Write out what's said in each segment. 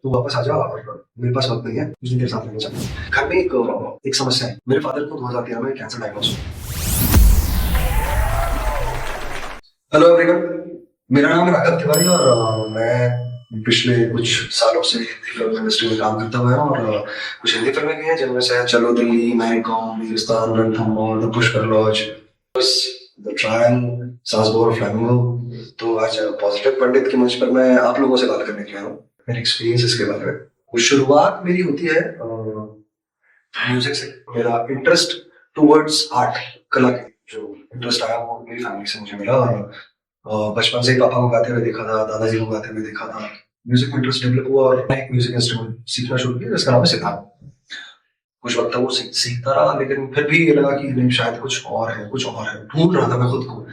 तो वापस आ जा, और मेरे पास वक्त नहीं है, कुछ दिन तेरे साथ रहना चाहता हूँ। घर में एक समस्या है, मेरे फादर को 2013 में कैंसर डायग्नोस हुआ। हेलो एवरीवन, मेरा नाम है राघव तिवारी और मैं पिछले कुछ सालों से हिंदी फिल्म इंडस्ट्री में काम करता हुआ हूँ। और कुछ हिंदी फिल्में भी हैं जिनमें से चलो Delhi, Main Kaun, Veerastan, Ranthambore, the Pushkar lodge, the trial, Saas Bahu और फ्लैमिंगो। तो आज पॉजिटिव पंडित के मंच पर मैं आप लोगों से बात करने के लिए आया हूँ, मेरे एक्सपीरियंस इसके बारे में। कुछ शुरुआत मेरी होती है म्यूजिक से। मेरा इंटरेस्ट टुवर्ड्स आर्ट, कला के जो इंटरेस्ट आया वो मेरी फैमिली से मुझे मिला। और बचपन से ही पापा को गाते हुए देखा था, दादाजी को गाते हुए देखा था। म्यूजिक में इंटरेस्ट डेवलप हुआ और मैं एक म्यूजिक इंस्ट्रूमेंट सीखना शुरू किया जिसका नाम है सितार। कुछ वक्त तक वो सीखता रहा, लेकिन फिर भी ये लगा कि नहीं, शायद कुछ और है, कुछ और है। ढूंढ रहा था मैं खुद को,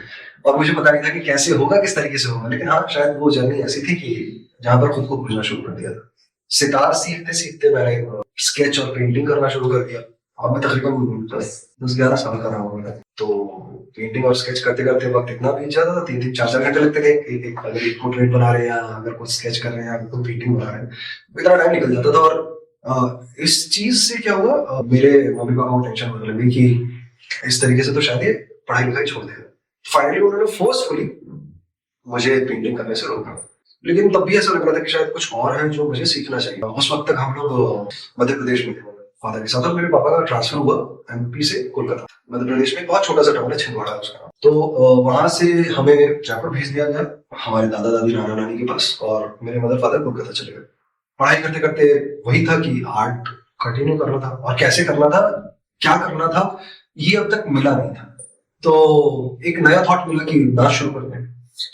और मुझे पता नहीं था कि कैसे होगा, किस तरीके से होगा। लेकिन हाँ, शायद वो जर्नी ऐसी थी कि जहां पर खुद को खोजना शुरू कर दिया था। सितार सीखते सीखते मैंने स्केच और पेंटिंग करना शुरू कर दिया। और मैं तकरीबन 10-11 साल का रहा हूँ। तो पेंटिंग और स्केच करते करते वक्त इतना बीत जाता था, 3-4 घंटे लगते थे। अगर एक पोर्ट्रेट बना रहे हैं या अगर कुछ स्केच कर रहे हैं या कोई पेंटिंग बना रहे हैं, तो इतना टाइम निकल जाता था। और इस चीज से क्या हुआ, मेरे मम्मी पापा को टेंशन होने लगी कि इस तरीके से तो शायद ये पढ़ाई लिखाई छोड़ देगा। फाइनली उन्होंने फोर्सफुली मुझे पेंटिंग करने से रोका। लेकिन तब भी ऐसा लग रहा था कि शायद कुछ और है जो मुझे सीखना चाहिए। उस वक्त तक हम लोग मध्य प्रदेश में थे फादर के साथ, और मेरे पापा का ट्रांसफर हुआ एमपी से कोलकाता। मध्य प्रदेश में एक बहुत छोटा सा टाउन है, छिंदवाड़ा है उसका नाम। तो वहां से हमें जयपुर भेज दिया गया, हमारे दादा दादी नाना नानी के पास, और मेरे मदर फादर कोलकाता चले गए। पढ़ाई करते करते वही था कि आर्ट कंटिन्यू करना था, और कैसे करना था, क्या करना था, ये अब तक मिला नहीं था। तो एक नया थॉट मिला कि डांस शुरू करते हैं।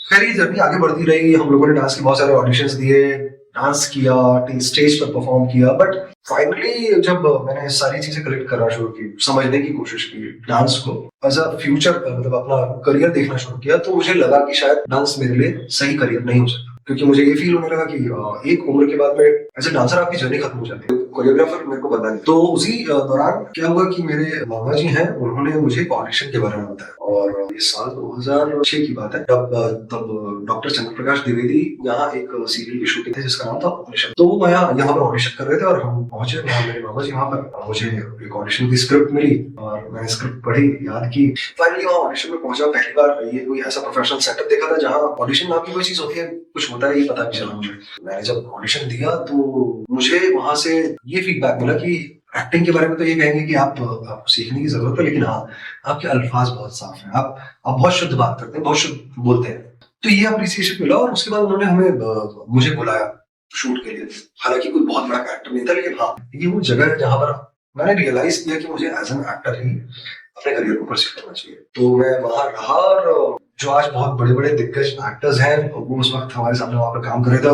खैर ये जर्नी आगे बढ़ती रही, हम लोगों ने डांस के बहुत सारे ऑडिशंस दिए, डांस किया, स्टेज पर परफॉर्म किया। बट फाइनली जब मैंने सारी चीजें कलेक्ट करना शुरू की, समझने की कोशिश की डांस को एज अ फ्यूचर, मतलब अपना करियर देखना शुरू किया, तो मुझे लगा कि शायद डांस मेरे लिए सही करियर नहीं हो सकता। क्योंकि मुझे ये फील होने लगा कि एक उम्र के बाद में एज ए डांसर आपकी जर्नी खत्म हो जाती है। कोरियोग्राफर मेरे को बना नहीं। तो उसी दौरान क्या हुआ कि मेरे मामा जी हैं, उन्होंने मुझे ऑडिशन के बारे में बताया। और ये साल 2006 की बात है। तब डॉक्टर चंद्र प्रकाश द्विवेदी यहाँ एक सीरियल की शूटिंग थी जिसका नाम था ऑडिशन। तो वो यहाँ पर ऑडिशन कर रहे थे, और हम पहुंचे वहाँ, मेरे मामा जी वहाँ पर। मुझे एक ऑडिशन की स्क्रिप्ट मिली और मैंने स्क्रिप्ट पढ़ी, याद की। फाइनली वहाँ ऑडिशन में पहुंचा। पहली बार ये कोई ऐसा प्रोफेशनल सेटअप देखा था जहाँ ऑडिशन नाम की कोई चीज होती है, कुछ होता है, ये पता नहीं चला मुझे। मैंने जब ऑडिशन दिया तो मुझे वहां से ये फीडबैक मिला कि एक्टिंग के बारे में तो ये कहेंगे कि आपको सीखने की जरूरत है, लेकिन हाँ, आपके अल्फाज बहुत साफ हैं, आप बहुत शुद्ध बात करते हैं, बहुत शुद्ध बोलते हैं। तो ये अप्रिसिएशन मिला, और उसके बाद उन्होंने हमें मुझे बुलाया शूट के लिए। हालांकि कोई बहुत बड़ा कैरेक्टर नहीं था, लेकिन हाँ, ये वो जगह है जहां पर मैंने रियलाइज किया कि मुझे एज एन एक्टर ही अपने करियर को परस्यू करना चाहिए। तो मैं वहां रहा, और जो आज बहुत बड़े बड़े दिग्गज एक्टर्स हैं वो उस वक्त हमारे सामने वहां पर काम कर रहे थे।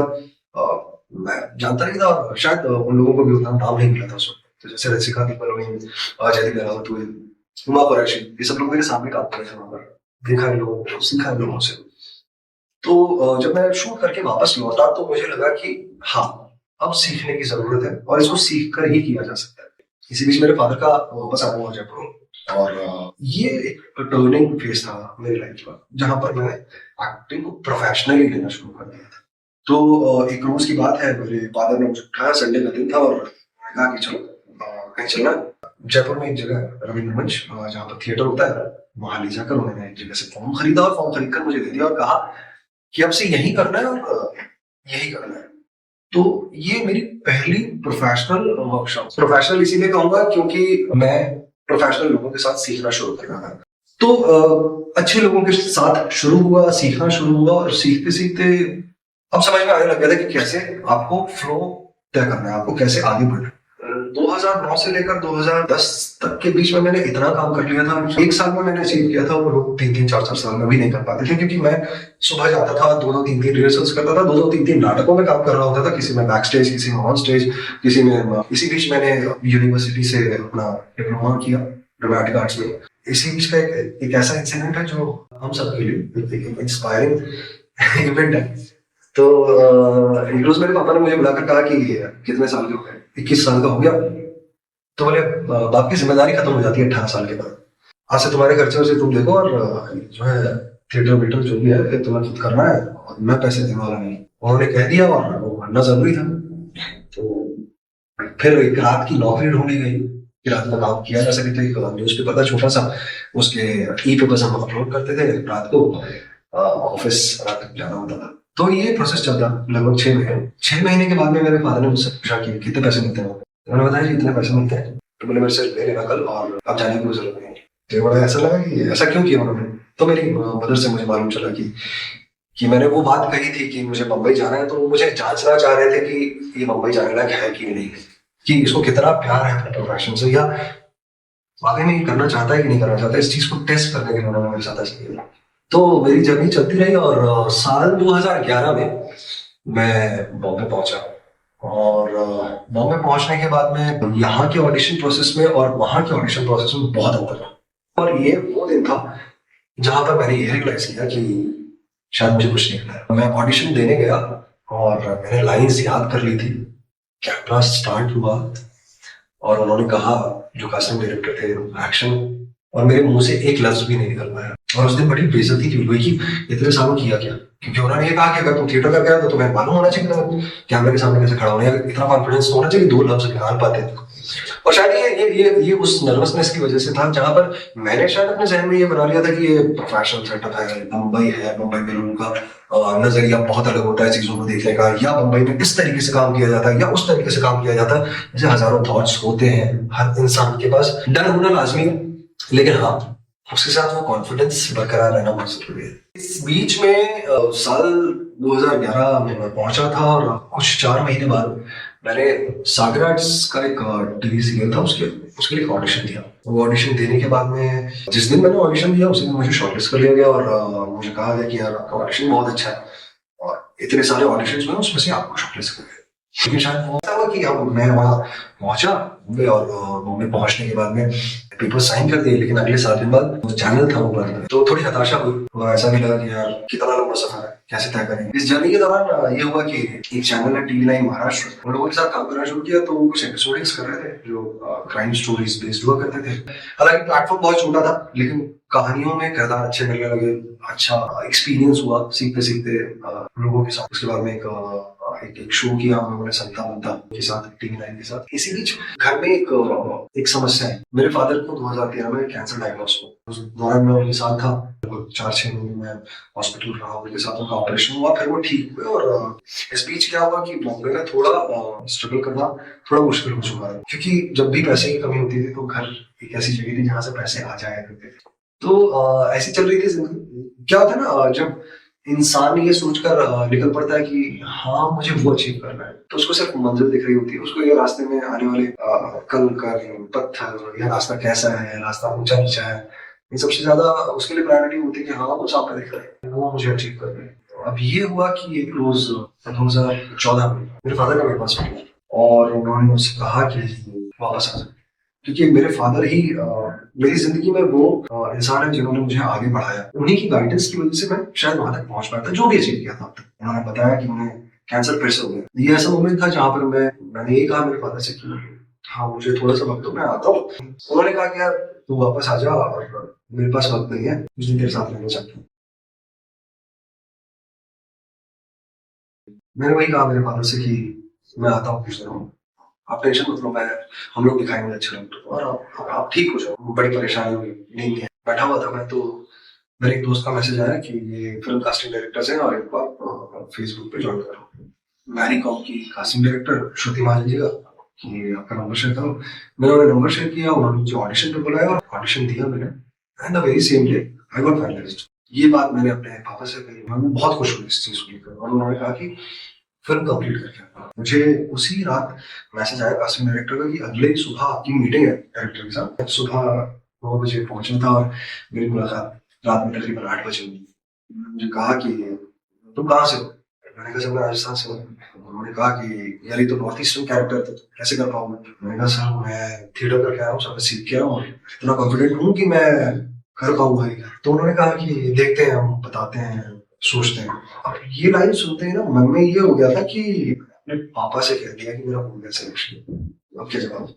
और मैं जानता नहीं था, और शायद उन लोगों को भी उतना नाम नहीं मिला था उस वक्त। तो जैसे रसिका दीपल हुई, जयदीप रावत हुए, हुमा कुरैशी, ये सब लोग मेरे सामने काम कर रहे थे वहां पर। देखा है लोगों को, सीखा है लोगों से। तो जब मैं शूट करके वापस लौटा तो मुझे लगा कि हाँ, अब सीखने की जरूरत है, और इसको सीख कर ही किया जा सकता है। इसी बीच मेरे फादर का वापस आना हुआ जयपुर, और ये एक टर्निंग फेज था मेरी लाइफ का, जहां पर मैंने एक्टिंग को प्रोफेशनली लेना शुरू कर दिया था। तो एक रोज की बात है, मेरे फादर ने मुझे उठाया, संडे का दिन था, और कहा कि चलो कहीं चलना। जयपुर में एक जगह रविंद्र मंच, जहाँ पर थिएटर होता है, वहां ले जाकर उन्होंने एक जगह से फॉर्म खरीदा, और फॉर्म खरीद कर मुझे दे दिया, और कहा कि अब से यही करना है और यही करना है। तो ये मेरी पहली प्रोफेशनल वर्कशॉप। प्रोफेशनल इसीलिए कहूंगा क्योंकि मैं प्रोफेशनल लोगों के साथ सीखना शुरू कर रहा था। तो अच्छे लोगों के साथ शुरू हुआ, सीखना शुरू हुआ, और सीखते सीखते अब समझ में आने लग गया था कि कैसे आपको फ्लो तय करना है, आपको कैसे आगे बढ़ना है। 2009 से लेकर 2010 तक के बीच में मैंने इतना काम कर लिया था। एक साल में मैंने अचीव किया था, वो लोग 3-4 साल में भी नहीं कर पाते थे। क्योंकि मैं सुबह जाता था, 2-3 रिहर्सल्स करता था, 2-3 नाटकों में काम कर रहा होता था, किसी में बैक स्टेज, किसी में ऑन स्टेज, किसी में। इसी बीच मैंने यूनिवर्सिटी से अपना डिप्लोमा किया ड्रामेटिक आर्ट्स में। इसी बीच का एक ऐसा इंसिडेंट है जो हम सबके लिए इंस्पायरिंग इवेंट है। तो एक रोज मेरे पापा ने मुझे बुलाकर कहा कि कितने साल के हो गए? 21 साल का हो गया। तो बोले बाप की जिम्मेदारी खत्म हो जाती है 18 साल के बाद। आज से तुम्हारे खर्चे वर्चे तुम देखो, और जो है थिएटर वेटर जो भी है तुम्हें खुद करना है, और मैं पैसे देने वाला नहीं। उन्होंने कह दिया, और वो मानना जरूरी था। फिर एक रात की नौकरी ढूंढी गई कि रात में काम किया जा सके। तो एक न्यूज पेपर था छोटा सा, उसके ई पेपर्स हम अपलोड करते थे रात को, ऑफिस रात तक जाना होता था। तो ये प्रोसेस चलता लगभग 6 महीने। 6 महीने के बाद में मेरे फादर ने मुझसे पूछा कि कितने पैसे मिलते हैं। मैंने बताया कि इतने पैसे मिलते हैं। तो बोले मेरे से ले लेना कल, और अब जाने की कोई जरूरत नहीं है। तो बड़ा ऐसा लगा कि ऐसा क्यों किया उन्होंने। तो मेरी मदर से मुझे मालूम चला कि मैंने वो बात कही थी कि मुझे मुंबई जाना है, तो वो मुझे जांचना चाह रहे थे कि ये मुंबई जाने लायक है कि नहीं, कि इसको कितना प्यार है अपने प्रोफेशन से, या वाकई में ये करना चाहता है कि नहीं करना चाहता। इस चीज को टेस्ट करने के लिए उन्होंने मेरे साथ ऐसा किया। तो मेरी जर्नी चलती रही, और साल 2011 में मैं बॉम्बे पहुंचा। और बॉम्बे पहुंचने के बाद में यहाँ के ऑडिशन प्रोसेस में और वहाँ के ऑडिशन प्रोसेस में बहुत अंतर था। और ये वो दिन था जहां पर मैंने ये रियलाइज किया कि शायद मुझे कुछ नहीं करना है। मैं ऑडिशन देने गया और मैंने लाइंस याद कर ली थी। कैमरा स्टार्ट हुआ और उन्होंने कहा, जो कास्टिंग डायरेक्टर थे, एक्शन, और मेरे मुंह से एक लफ्ज भी नहीं निकल पाया। और उस दिन बड़ी बेइज्जती की हुई कि इतने सालों किया क्या, क्योंकि उन्होंने ये कहा कि अगर तुम थिएटर करके आए तो तुम्हें मालूम होना चाहिए कि तुम कैमरे के सामने कैसे खड़ा होना है, इतना कॉन्फिडेंस होना चाहिए, 2 लफ्ज निकाल पाते थे। और शायद ये उस नर्वसनेस की वजह से था, जहां पर मैंने शायद अपने जहन में ये बना लिया था कि ये प्रोफेशनल सेटअप है, मुंबई में लोगों का नजरिया बहुत अलग होता है चीजों को देखने का, या मुंबई में इस तरीके से काम किया जाता है या उस तरीके से काम किया जाता है। ऐसे हजारों थॉट्स होते हैं हर इंसान के पास। डर होना लाजमी है, लेकिन हाँ, उसके साथ वो कॉन्फिडेंस बरकरार रहना बहुत जरूरी है। इस बीच में साल 2011 में मैं पहुंचा था, और कुछ 4 महीने बाद मैंने सागर आर्ट्स का एक टीवी सीरियल था, उसके लिए ऑडिशन दिया। वो ऑडिशन देने के बाद में, जिस दिन मैंने ऑडिशन दिया उसी दिन मुझे शॉर्टलिस्ट कर लिया गया, और मुझे कहा गया कि यार आपका ऑडिशन बहुत अच्छा है, और इतने सारे ऑडिशंस में उसमें से आपको शॉर्टलिस्ट कर दिया। लेकिन शायद वो ऐसा हुआ कि अब मैं वहाँ पहुंचा मुंबई, और मुंबई पहुंचने के बाद में पेपर साइन कर दिए, लेकिन अगले 7 दिन बाद वो चैनल था वो बंद। तो थोड़ी हताशा हुई, और ऐसा भी लगा कि यार कितना लंबा सफर है, कैसे तय करेंगे। इस जर्नी के दौरान ये हुआ कि एक चैनल है TV9 महाराष्ट्र, उन लोगों के साथ काम करना शुरू किया। तो वो कुछ एपिसोड्स कर रहे थे जो क्राइम स्टोरीज बेस्ड हुआ करते थे। हालांकि प्लेटफॉर्म बहुत छोटा था, लेकिन कहानियों में किरदार अच्छे मिलने लगे, अच्छा एक्सपीरियंस हुआ सीखते सीखते लोगों के साथ। उसके बाद में एक शो किया हम लोगों ने संता बनता के साथ, TV9 के साथ। इसी बीच घर में एक समस्या है। मेरे फादर को 2013 में कैंसर डायग्नोस हुआ। उस दौरान मैं उनके साथ था, 4-6 महीने में हॉस्पिटल रहा, उनके साथ उनका ऑपरेशन हुआ, फिर वो ठीक हुए। और इस बीच क्या हुआ कि बॉम्बे में थोड़ा स्ट्रगल करना थोड़ा मुश्किल हो चुका है, क्योंकि जब भी पैसे की कमी होती थी तो घर एक ऐसी जगह थी जहाँ से पैसे आ जाया करते थे। तो ऐसी चल रही थी जिंदगी। क्या होता है ना, जब इंसान ये सोचकर निकल पड़ता है कि हाँ मुझे वो अचीव करना है, तो उसको सिर्फ मंजिल दिख रही होती है, उसको ये रास्ते में आने वाले कंकर, पत्थर, या रास्ता कैसा है, रास्ता ऊंचा नीचा है, इन सबसे ज्यादा उसके लिए प्रायोरिटी होती है कि हाँ वो सामने दिख रहा है, वो मुझे अचीव करना है। तो अब ये हुआ कि एक रोज 2014 में मेरे फादर का मेरे पास फोन, और उन्होंने मुझसे कहा कि वापस आ जाए, क्योंकि मेरे फादर ही मेरी जिंदगी में वो इंसान है जिन्होंने मुझे आगे बढ़ाया। उन्हीं की गाइडेंस की वजह से मैं शायद वहां तक पहुंच पाया था, जो भी अचीव किया था। उन्होंने बताया कि उन्हें कैंसर फिर से हो गया। ये ऐसा मोमेंट था जहां पर मैंने यही कहा मेरे फादर से कि हाँ मुझे थोड़ा सा वक्त दो, मैं आता हूँ। उन्होंने कहा कि यार तू वापस आ जा, और मेरे पास वक्त नहीं है, कुछ दिन तेरे साथ रहना चाहता हूँ। मैंने वही कहा मेरे फादर से कि मैं आता हूँ कुछ दिनों में, आप टेंशन मत लो, मैं हम लोग दिखाएंगे अच्छे लोग, और आप ठीक हो जाओ। बड़ी परेशानी हुई, नहीं है, बैठा हुआ था मैं, तो मेरे एक दोस्त का मैसेज आया कि ये फिल्म कास्टिंग डायरेक्टर्स हैं और इनको आप फेसबुक पे ज्वाइन करो। मैरी कॉम की कास्टिंग डायरेक्टर श्रुति महाजन जी का, कि आपका नंबर शेयर करो। मैंने उन्हें नंबर शेयर किया, उन्होंने मुझे ऑडिशन पे बुलाया, और ऑडिशन दिया मैंने, and the very same day I got finalist. ये बात मैंने अपने पापा से कही, मैं बहुत खुश हुई इस चीज को लेकर, और उन्होंने कहा कि फिल्म कंप्लीट करके आना। मुझे उसी रात मैसेज आया कास्टिंग डायरेक्टर का कि अगले सुबह आपकी मीटिंग है डायरेक्टर के साथ। सुबह 9 बजे पहुंचना था, और मेरी मुलाकात रात में तकरीबन 8 बजे हुई। मुझे कहा कि तुम कहाँ से हो? मैंने कहा सर मैं राजस्थान से हूँ। उन्होंने कहा कि यार ये तो नॉर्थ ईस्टर्न कैरेक्टर था, कैसे कर पाऊंगा? मैंने कहा सर मैं थिएटर करके आया हूँ, सब सीख के आया हूँ, इतना कॉन्फिडेंट हूँ कि मैं कर पाऊंगा। तो उन्होंने कहा कि देखते हैं, हम बताते हैं, सोचते हैं। अब ये लाइन सुनते ही ना मन में ये हो गया था कि अपने पापा से कह दिया कि मेरा हो गया सिलेक्शन, अब क्या जवाब।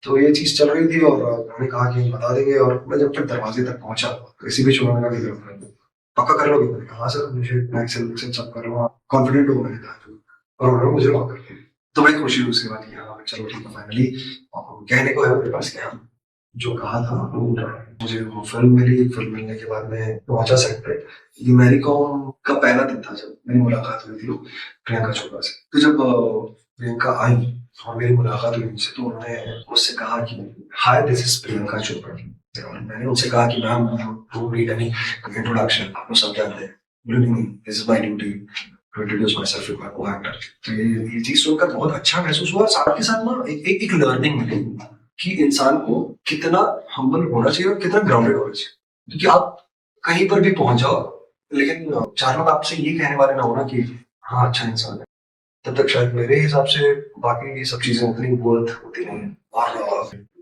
तो ये चीज चल रही थी, और उन्होंने कहा कि बता देंगे। और मैं जब तक दरवाजे तक पहुंचा, किसी भी उन्होंने कहा कि पक्का कर लोगे? मैंने कहा सर मुझे एक्सेल सब कर रहा हूँ, कॉन्फिडेंट हूँ, मैंने कहा। और उन्होंने मुझे लॉक कर दिया। तो बड़ी खुशी हुई उसके बाद, हाँ चलो ठीक है फाइनली कहने को है मेरे पास क्या जो कहा था वो मुझे वो फिल्म मिली। फिल्म मिलने के बाद मैं पहुंचा सेट पे। ये मैरी कॉम का पहला दिन था जब मेरी मुलाकात हुई थी प्रियंका चोपड़ा से। तो जब प्रियंका आई और मेरी मुलाकात हुई उनसे तो उन्होंने मुझसे कहा कि hi this is Priyanka Chopra. और मैंने उनसे कहा कि ma'am don't need any introduction, आप लोग सब जानते हैं। बोले नहीं this is my duty to introduce my self with my co-actor. तो ये चीज सुनकर बहुत अच्छा महसूस हुआ। साथ के साथ ना एक लर्निंग मिली कि इंसान को कितना हम्बल होना चाहिए और कितना ग्राउंडेड होना चाहिए। क्योंकि आप कहीं पर भी पहुंच जाओ लेकिन चार लोग आपसे ये कहने वाले ना हो ना कि हाँ अच्छा इंसान है, तब तक शायद मेरे हिसाब से बाकी ये सब चीजें उतनी वर्थ होती नहीं है। और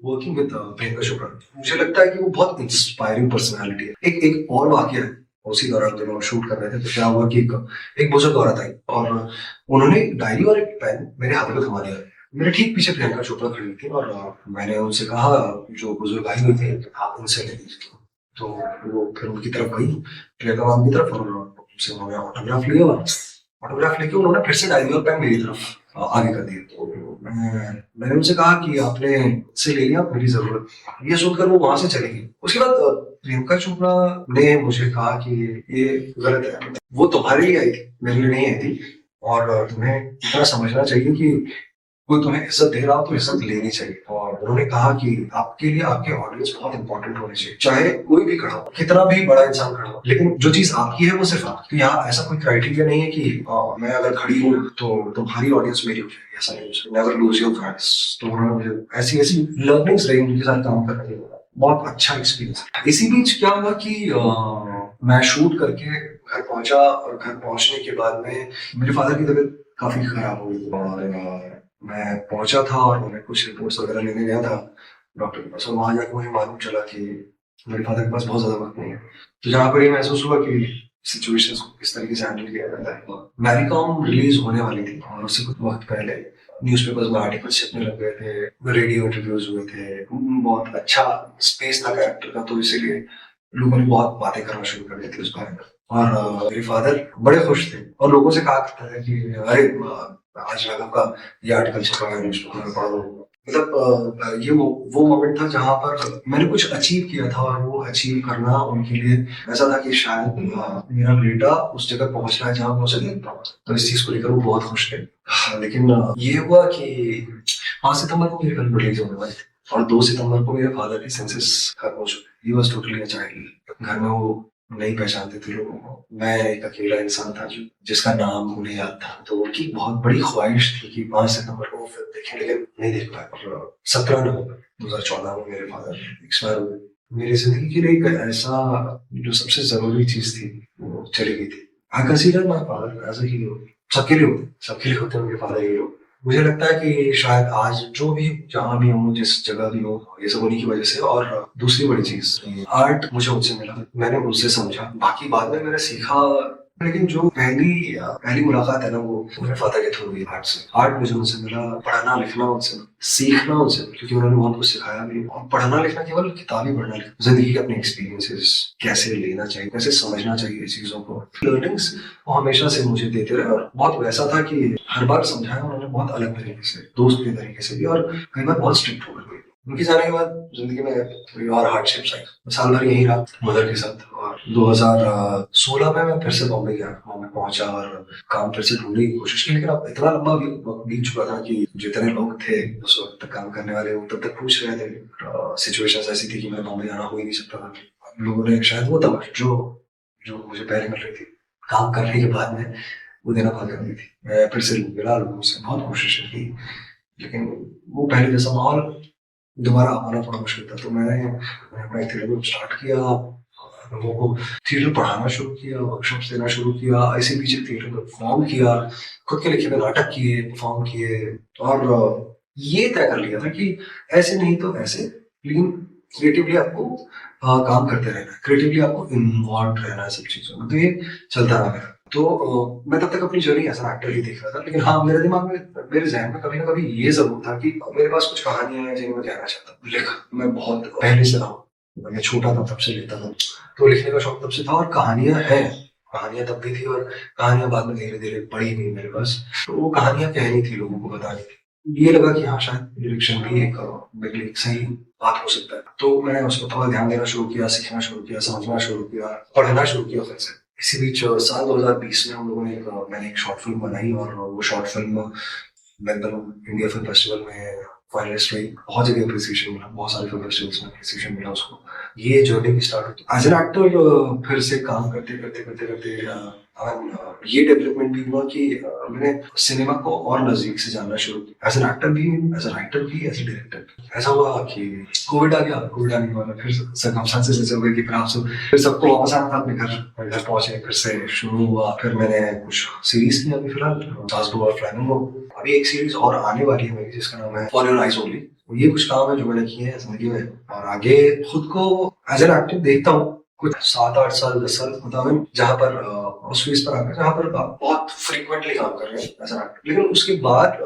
वर्किंग विद प्रियंका चोपड़ा मुझे लगता है कि वो बहुत इंस्पायरिंग पर्सनालिटी है। एक और वाकया है, उसी दौरान जब हम शूट कर रहे थे तो क्या हुआ कि एक बुजुर्ग औरत आई और उन्होंने डायरी और एक पेन मेरे हाथ में थमा दिया। मेरे ठीक पीछे प्रियंका चोपड़ा खड़ी थी और मैंने उनसे कहा, जो बुजुर्ग आई हुई थे, आप उनसे ले लीजिए। तो वो फिर उनकी तरफ गई, प्रियंका मैम की तरफ, और उनसे उन्होंने ऑटोग्राफ लिया। ऑटोग्राफ लेके उन्होंने फिर से डायरी और पेन मेरी तरफ आगे कर दिए। तो मैंने उनसे कहा कि आपने से ले लिया, मेरी जरूरत। ये सुनकर वो वहां से चली गई। उसके बाद प्रियंका चोपड़ा ने मुझे कहा कि ये गलत है, वो तुम्हारे लिए आई थी, मेरे लिए नहीं आई थी। और तुम्हें इतना समझना चाहिए कि कोई तुम्हें इज्जत दे रहा हो तो इज्जत लेनी चाहिए। और उन्होंने कहा कि आपके लिए आपके ऑडियंस बहुत इंपॉर्टेंट होने चाहिए, चाहे कोई भी खड़ा हो, कितना भी बड़ा इंसान खड़ा हो, लेकिन जो चीज आपकी है वो सिर्फ आपकी। यहाँ ऐसा कोई क्राइटेरिया नहीं है कि मैं अगर खड़ी हूँ तो तुम्हारी ऑडियंस मेरी हो जाएगी, ऐसा नहीं हो। Never lose your friends. तो उन्होंने मुझे ऐसी ऐसी लर्निंग्स रही उनके साथ काम करने के बाद, बहुत अच्छा एक्सपीरियंस। इसी बीच क्या हुआ कि मैं शूट करके घर पहुंचा और घर पहुंचने के बाद में मेरे फादर की तबीयत काफी खराब हो गई और मैं पहुंचा था और मैं कुछ रिपोर्ट्स वगैरह लेने गया था डॉक्टर के पास। और वहां जाकर मुझे मालूम चला कि मेरे फादर के पास बहुत ज्यादा वक्त नहीं है। तो जहाँ पर ये महसूस हुआ कि सिचुएशंस को किस तरीके से हैंडल किया जाता है। मैरी कॉम रिलीज होने वाली थी और उससे कुछ वक्त पहले न्यूज़पेपर्स में आर्टिकल छपने लग गए थे, रेडियो इंटरव्यूज हुए थे, बहुत अच्छा स्पेस था कैरेक्टर का, तो इसीलिए लोगों ने बहुत बातें करना शुरू कर दी थी उस बारे में। और मेरे फादर बड़े खुश थे और लोगों से कहा करते थे कि अरे आज राघव का ये आर्टिकल छपा है न्यूज़पेपर में, पढ़ो। मतलब ये वो मोमेंट था जहां पर मैंने कुछ अचीव किया था और वो अचीव करना उनके लिए ऐसा था कि शायद मेरा बेटा उस जगह पहुंच रहा है जहां मैं उसे देखता हूँ। तो इस चीज को लेकर वो बहुत खुश थे। लेकिन ये हुआ कि 5 सितंबर को मेरी फिल्म रिलीज होने वाली थी और 2 सितंबर को मेरे फादर की सेंसेस खत्म हो चुकी। He was totally a child. घर में वो नहीं पहचानते थे लोगों को। मैं एक अकेला इंसान था जो जिसका नाम उन्हें याद था। तो उनकी बहुत बड़ी ख्वाहिश थी कि 5 सितंबर को वो फिल्म देखें, लेकिन नहीं देख पाए। और 17 नवंबर 2014 में मेरे फादर एक्सपायर हुए। मेरी जिंदगी के लिए एक ऐसा जो सबसे जरूरी चीज थी वो चली गई थी। I consider my father as a hero. सबके लिए होते हैं उनके फादर हीरो। मुझे लगता है कि शायद आज जो भी जहां भी हूँ, जिस जगह भी हूँ, ये सब उन्हीं की वजह से। और दूसरी बड़ी चीज, आर्ट मुझे उनसे मिला, मैंने उनसे समझा। बाकी बाद में मैंने सीखा, लेकिन जो पहली मुलाकात है ना वो मेरे फादर के थ्रू हुई आर्ट से। आर्ट मुझे उनसे मिला, पढ़ना लिखना उनसे, सीखना उनसे, क्योंकि उन्होंने बहुत कुछ सिखाया भी। और पढ़ना लिखना केवल किताबी पढ़ना लिखना, जिंदगी के अपने एक्सपीरियंसेस कैसे लेना चाहिए, कैसे समझना चाहिए चीजों को, लर्निंग्स वो हमेशा से मुझे देते रहे। और बहुत वैसा था कि हर बार समझाया उन्होंने बहुत अलग तरीके से, दोस्त के तरीके से भी, और कई बार बहुत स्ट्रिक्ट होकर भी। उनके जाने के बाद जिंदगी में थोड़ी और हार्डशिप्स आई। साल भर यही रहा मदर के साथ। और 2016 में मैं फिर से बॉम्बे गया, बॉम्बे पहुंचा और काम फिर से ढूंढने की कोशिश की। लेकिन अब इतना लंबा वक्त बीत चुका था कि जितने लोग थे उस वक्त तक काम करने वाले वो तब तक पूछ रहे थे। सिचुएशन ऐसी थी कि मैं बॉम्बे आना हो ही नहीं सकता था। लोगों ने शायद वो दवा जो जो मुझे पहले मिल रही थी काम करने के बाद में वो देना बंद कर दी थी। मैं फिर से मिला लोगों से, बहुत कोशिश की, लेकिन वो पहले जैसा माहौल दोबारा आना थोड़ा मुश्किल था। तो मैंने अपना थिएटर स्टार्ट किया, लोगों को थिएटर पढ़ाना शुरू किया, वर्कशॉप्स देना शुरू किया, ऐसे पीछे थिएटर में परफॉर्म किया, खुद के लिखे हुए नाटक किए, परफॉर्म किए। और ये तय कर लिया था कि ऐसे नहीं तो ऐसे, लेकिन क्रिएटिवली आपको काम करते रहना है, क्रिएटिवली आपको इन्वॉल्व रहना है सब चीजों में। तो ये चलता रहा मेरा। तो मैं तब तक अपनी जर्नी एज एक्टर ही देख रहा था। लेकिन हाँ, मेरे दिमाग में, मेरे जहन में कभी ना कभी ये जरूर था कि मेरे पास कुछ कहानियां हैं जिन्हें मैं कहना चाहता हूँ। मैं बहुत पहले से रहा हूँ, मैं छोटा था तब से लिखता था, तो लिखने का शौक तब से था। और कहानियां हैं, कहानियां तब भी थी और कहानियां बाद में धीरे धीरे पड़ी हुई मेरे पास। तो वो कहानियां कहनी थी, लोगों को बतानी थी। ये लगा कि हाँ शायद डायरेक्शन भी एक मेरे लिए एक सही बात हो सकता है। तो मैंने उसको थोड़ा ध्यान देना शुरू किया, सीखना शुरू किया, समझना शुरू किया, पढ़ना शुरू किया फिर से। इसी बीच साल 2020 में हम लोगों ने मैंने एक शॉर्ट फिल्म बनाई और वो short film Melbourne India film festival में फाइनलिस्ट रही। बहुत जगह अप्रिसिएशन मिला, बहुत सारे फिल्म फेस्टिवल्स में अप्रिसिएशन मिला उसको। ये जर्नी भी स्टार्ट हुई एज एन एक्टर। फिर से काम करते करते करते करते ये डेवलपमेंट भी हुआ कि मैंने सिनेमा को और नजदीक से जानना शुरू किया, एज एन एक्टर भी, एज एन राइटर भी, एज ए डायरेक्टर। ऐसा हुआ कि कोविड आ गया। कोविड आने के बाद फिर सर्कमस्टेंसेस ऐसे हो गए कि फिर आप सब फिर सबको वापस आना था अपने घर पहुंचे, फिर से शुरू हुआ। फिर मैंने कुछ सीरीज की अभी फिलहाल, सासबू और फ्लैमिंगो। अभी एक सीरीज और आने वाली है मेरी जिसका नाम है फॉर योर आइज ओनली। ये कुछ काम है जो मैंने किए हैं जिंदगी में, और आगे खुद को एज एन एक्टर देखता हूँ कुछ 7-8 साल 10 साल मुताबिक, जहाँ पर उस फेज पर आकर जहाँ पर बहुत फ्रीक्वेंटली काम कर रहे हैं एज एन एक्टर। लेकिन उसके बाद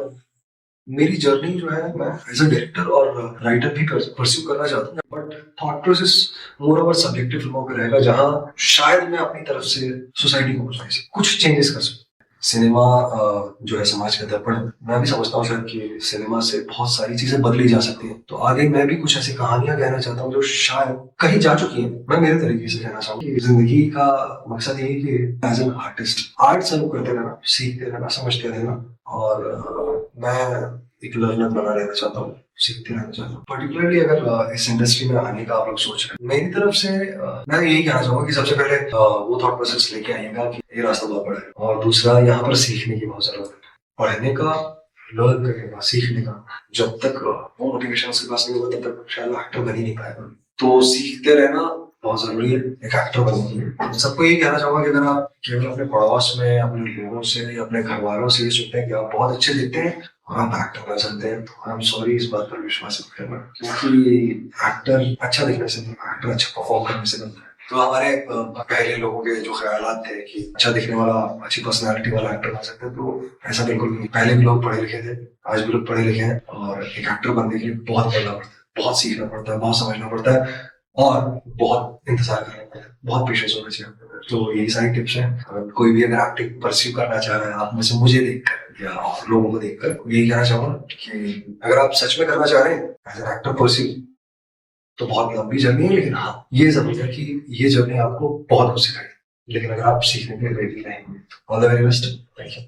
मेरी जर्नी जो है, मैं एज अ डायरेक्टर और राइटर भी परस्यू करना चाहता हूँ, but thought process more over subjective फिल्मों पे रहेगा, जहाँ शायद मैं अपनी तरफ से सोसाइटी को कुछ चेंजेस कर सकूँ। सिनेमा जो है समाज का दर्पण, मैं भी समझता हूँ शायद कि सिनेमा से बहुत सारी चीजें बदली जा सकती हैं। तो आगे मैं भी कुछ ऐसी कहानियां कहना चाहता हूँ जो शायद कहीं जा चुकी हैं। मैं मेरे तरीके से कहना चाहूँ कि जिंदगी का मकसद यही कि एज एन आर्टिस्ट आर्ट सर्व करते रहना, सीखते रहना, समझते रहना, और मैं एक लर्नर बना रहना चाहता हूँ, सीखते रहना चाहता हूँ। पर्टिकुलरली अगर इस इंडस्ट्री में आने का आप लोग सोच रहे हैं, मेरी तरफ से मैं यही कहना चाहूंगा कि सबसे पहले वो थॉट प्रोसेस लेके आइएगा कि ये रास्ता बहुत बड़ा है, और दूसरा यहाँ पर सीखने की बहुत जरूरत है। पढ़ने का, लर्न करने का, सीखने का। जब तक वो मोटिवेशन उसके पास नहीं होगा तब तक शायद एक्टर बन ही नहीं पाएगा। तो सीखते रहना बहुत जरूरी है एक एक्टर बनने के लिए। सबको यही कहना चाहूंगा कि अगर आप केवल अपने पड़ोस में, अपने लोगों से या अपने घर वालों से ये सुनते हैं कि आप बहुत अच्छे दिखते हैं और आप एक्टर बन सकते हैं, तो आई एम सॉरी, इस बात पर विश्वास मत करना, क्योंकि एक्टर अच्छा दिखने से नहीं, एक्टर अच्छा परफॉर्म करने से बनता है। तो हमारे पहले लोगों के जो ख्यालात थे कि अच्छा दिखने वाला, अच्छी पर्सनालिटी वाला एक्टर बन सकते हैं, तो ऐसा बिल्कुल नहीं। पहले भी लोग पढ़े लिखे थे, आज भी लोग पढ़े लिखे हैं, और एक एक्टर बनने के लिए बहुत पढ़ना पड़ता है, बहुत सीखना पड़ता है, बहुत समझना पड़ता है, और बहुत इंतजार करना पड़ता है, बहुत पेशेंस होना चाहिए। तो यही सारी टिप्स हैं। अगर कोई भी अगर एक्टिंग परस्यू करना चाह रहा है आप में से, मुझे देखकर या और लोगों को देखकर, यही कहना चाहूंगा कि अगर आप सच में करना चाह रहे हैं एज एन एक्टर परस्यू, तो बहुत लंबी जर्नी है, लेकिन हाँ ये जरूर है कि ये जर्नी आपको बहुत कुछ सिखाएगी। लेकिन अगर आप सीखने के लिए रेडी रहेंगे, all the very best. Thank you.